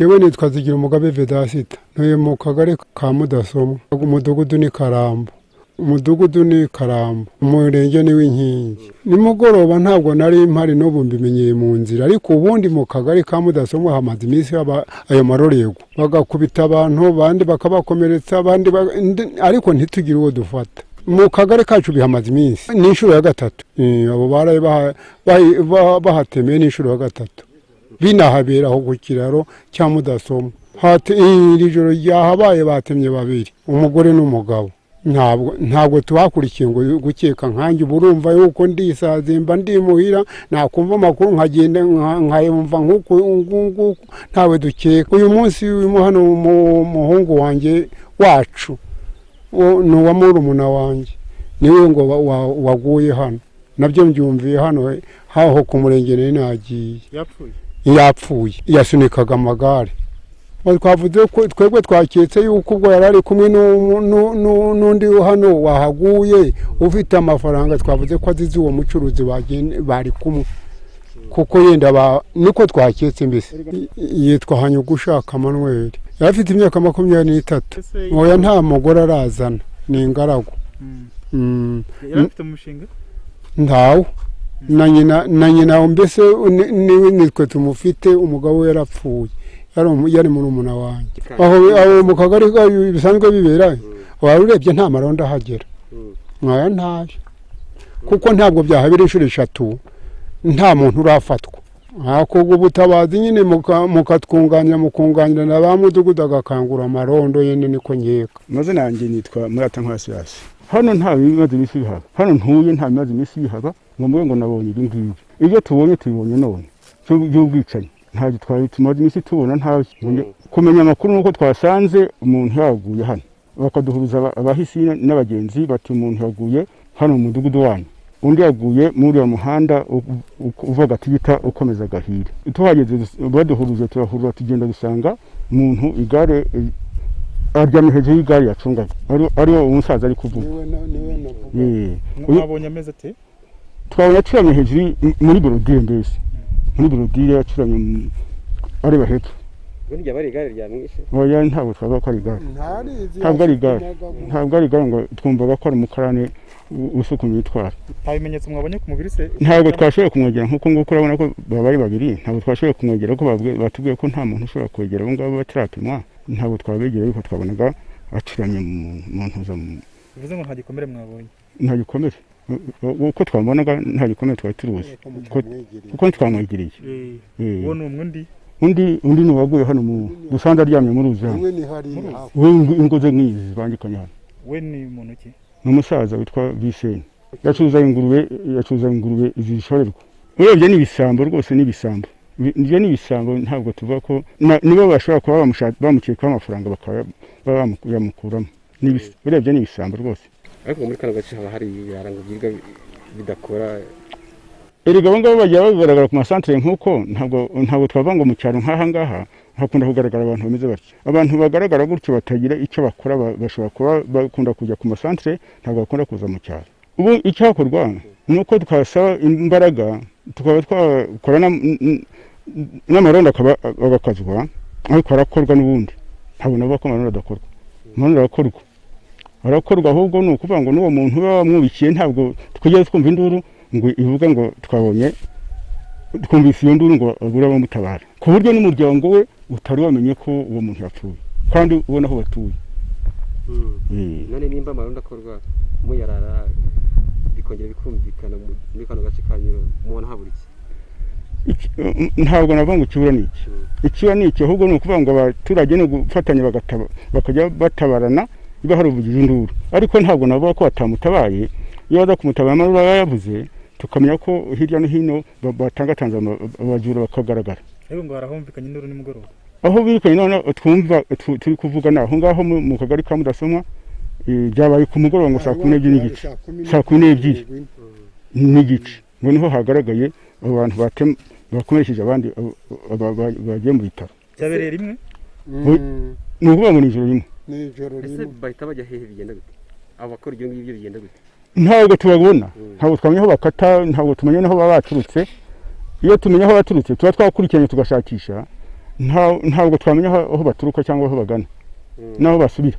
Yewe nitwa Umugabo Vedasita ntuye mu kagari ka Mudasomwa umudugudu ni Karambo umurenge ni Uwinkingi nimugoroba ntabwo nari mpari n'ubu mbimenyeye mu nzira ariko ubundi mu kagari ka Mudasomwa hamaze iminsi ayo marorego bagakubita abantu bandi bakabakomeretsa abandi ariko ntitugire uwo dufata mu kagari kacu bihamaze iminsi n'inshuro ya gatatu abo baraye bahatemeye n'inshuro ya gatatu binahabera aho ku kiraro cya Mudasomwa iri joro ryahabaye batemye babiri umugore n'umugabo ntabwo tubakurikiye ngo gukeka nkanjye urumva yuko ndisazimba ndimuhira nakumva amakuru nkagenda nkayumva nk'uko ntawe dukeka uyu munsi urimo hano umuhungu wanjye wacu ni uwa murumuna wanjye niwe ngo waguye hano nabyo mbyumviye hano haho ku murenge nari nagiye yapfuye yasunikaga amagare twavuze ko twebwe twaketse yuko ubwo yari ari kumwe n'undi hano wahaguye ufite amafaranga twavuze ko azize uwo mucuruzi bari kumwe kuko yenda niko twaketse mbese yitwa Hanyugushaka Manuel yari afite imyaka 23 oya nta mugore arazana ni ingaragu yari afite umushinga ntawo na nyina mbese nitwe tumufite umugabo we yarapfuye yari murumuna wanjye aho mu kagari bisanzwe bibera warurebye nta maronda ahagera nkaya ntayo kuko ntabwo byahabira inshuro 3 nta muntu urafatwa hakorwa ubutabazi nyine mukatwunganira na ba mudugudu agakangura amarondo yene niko nkeka mazina yanjye nitwa Muratankwasirasi hano nta bimaze imisi bihaba hano ntuye nta bimaze imisi bihaba ngo nabonye ibi ngibi ibyo tubonye none by'ubwicanyi ntabwo twari tumaze imisi tubona ntawe kumenya amakuru nuko twasanze umuntu yaguye hano bakaduhuza abahisi n'abagenzi bati umuntu yaguye hano mu mudugudu wanyu undi yaguye muri uwo muhanda uvuga tigita ukomeza gahire tuhageze baduhuruze turahurura tugenda dusanga umuntu igare aryamye hejuru y'igare yacungaga ariwo umusaza ari kuvuga mwabonye ameze ate twabonye acuramye hejuru muri borodire mbese muri borodire acuramye areba hepfo burya bari igare ryamwishe oya ntabwo twavuga ko ari igare ntabwo ari igare ngo twumvaga ko ari umukarane usukumye itwara nta bimenyetso mwabonye ku mubiri se ntabwo twashoboye kumwegera nkuko urabona ko bari babiri ntabwo twashoboye kumwegera ko batubwiye ko nta muntu ushobora kwegera abo ngabo batarapimwa ntabwo twabegera ariko twabonaga acuramye mu ntuza bivuze ngo nta gikomere mwabonye nta gikomere uko twabonaga nta gikomere twari turuzi kuko twamwegereye uwo ni umwe undi ni uwaguye hano mu dusanze aryamye muri uzi hano we ingoze nk'izi bangikanye hano we ni muntu ki ni umusaza witwa bishe yacuruza ingurube zishorerwa urebye n'ibisambo rwose n'ibisambo ibyo n'ibisambo ntabwo tuvuga ko nibo bashobora kuba bamukekaho amafaranga bakaba bamukuramo urebye n'ibisambo rwose ariko muri kano gace haba hari ibirango by'ibiga bidakora erega abo ngabo bajya bagaragara ku masantere nk'uko ntabwo twavuga ngo mu cyaro nk'aha ngaha hakunda kugaragara abantu bameze batyo abantu bagaragara gutyo batagira icyo bakora bashobora kuba bakunda kujya ku masantere ntabwo bakunda kuza mu cyaro ubu icyakorwa ni uko twasaba imbaraga tukaba twakora n'amarondo agakazwa ariko arakorwa n'ubundi ntabwo navuga ko amarondo adakorwa amarondo arakorwa ahubwo ni ukuvuga ngo n'uwo muntu uba wamwubikiye ntabwo twigeze twumva induru ngo ivuga ngo twumvise iyo nduru ngo abura bamutabara ku buryo n'umuryango we utari wamenye ko uwo muntu yapfuye kandi ubona aho batuye none nimba amarondo akorwa muyarara bikongera bikumvikana muri kano gace kanyu mubona habura iki ntabwo navuga ngo ikibura ni iki ahubwo ni ukuvuga ngo abaturage ni gufatanya bakajya batabarana niba hari uvugize induru ariko ntabwo navuga ko batamutabaye iyo baza kumutabara amarura yavuze tukamenya ko hirya no hino batangatanze abajura bakagaragara ariko ngo harahumvikanye induru nimugoroba aho birikanye none twumva turi kuvuga naho ngaho mu kagari ka Mudasomwa byabaye ku mugoroba ngo saa 12 n'igice ngo niho hagaragaye abo bantu bakomeresheje abandi bagiye mu bitaro cyabereye rimwe ni ukuvuga ngo ni ijoro rimwe ese bahita bajya hehe bigenda gute abakora ibyo ngibyo bigenda gute ntabwo tubabona ntabwo twamenya aho bakata ntabwo tumenya n'aho baba baturutse iyo tumenya aho baturutse tuba twakurikiranye tugashakisha ntabwo twamenya aho baturuka cyangwa aho bagana n'aho basubira.